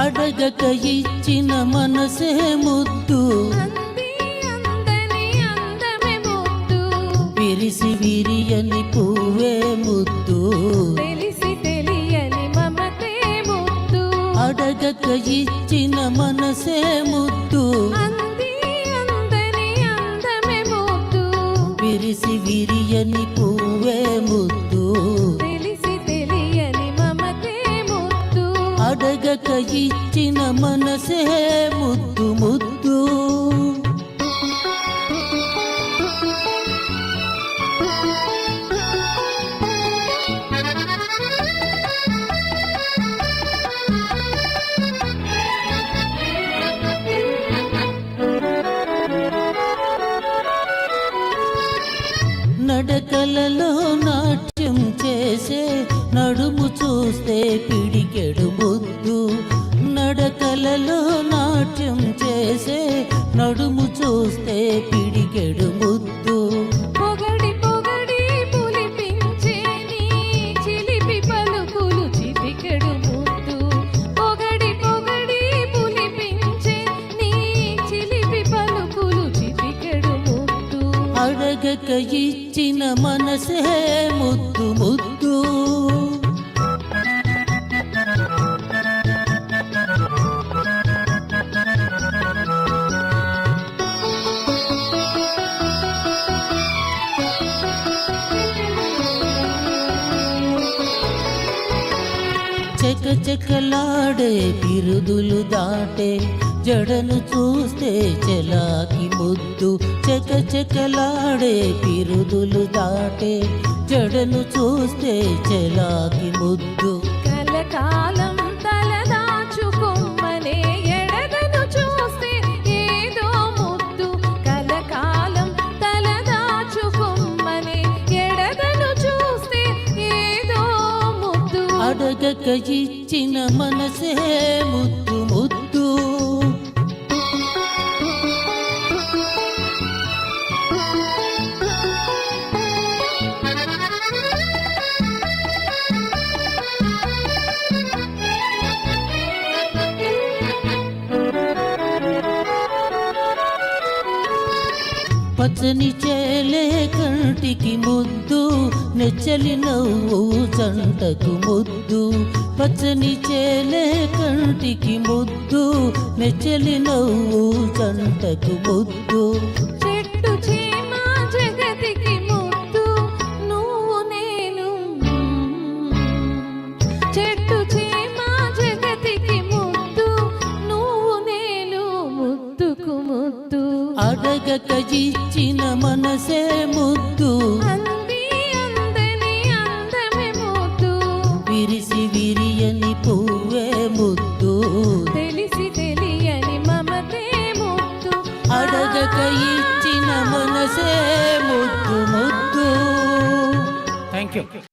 అడగక ఇచ్చిన మనసే ముద్దు, విరిసి విరియని పువ్వే ముద్దు, తెలిసి తెలియని మమతే ముద్దు. అడగక ఇచ్చిన మనసే ముద్దు, విరిసి విరియని పువ్వే ముద్దు, తెలిసి తెలియని మమతే ముద్దు. అడగక ఇచ్చిన మనసే ముద్దు ముద్దు. నడకలలో నాట్యం చేసే నడుము చూస్తే పిడికెడు ముద్దు, నడకలలో నాట్యం చేసే నడుము చూస్తే పిడికెడు ముద్దు. పొగడి పొగడి పులిపించే నీ చిలిపి పలుకులు చిటికెడు ముద్దు, పొగడి పొగడి పులిపించే నీ చిలిపి పలుకులు చిటికెడు ముద్దు. అడగక ఇచ్చిన మనసే ముద్దు ముద్దు. చకచకలాడే బిరుదులు దాటే జడను చూస్తే చెలాకి ముద్దు, చకచకలాడే బిరుదులు దాటే జడను చూస్తే చెలాకి ముద్దు. కలకాలం తలదాచుకొమ్మనే ఎడదను చూస్తే ఏదో ముద్దు, కలకాలం తలదాచుకొమ్మనే ఎడదను చూస్తే ఏదో ముద్దు. అడగక ఇచ్చిన మనసే ముద్దు ముద్దు. పచ్చని చేలే కంటికి ముద్దు, నెచ్చలి నవ్వు జంటకు ముద్దు, పచ్చని చేలే కంటికి ముద్దు, నెచ్చలి నవ్వు జంటకు ముద్దు. చెట్టు చీమ జగతికి ముద్దు, నువ్వు నేను. చెట్టు చీమ జగతికి ముద్దు, నువ్వు నేను ముద్దుకు ముద్దు. అడగక ఇచ్చిన మనసే ముద్దు, అంది అందని అందమే ముద్దు, విరిసి విరియని పువ్వే ముద్దు, తెలిసి తెలియని మమతే ముద్దు. అడగక ఇచ్చిన మనసే ముద్దు ముద్దు. Thank you.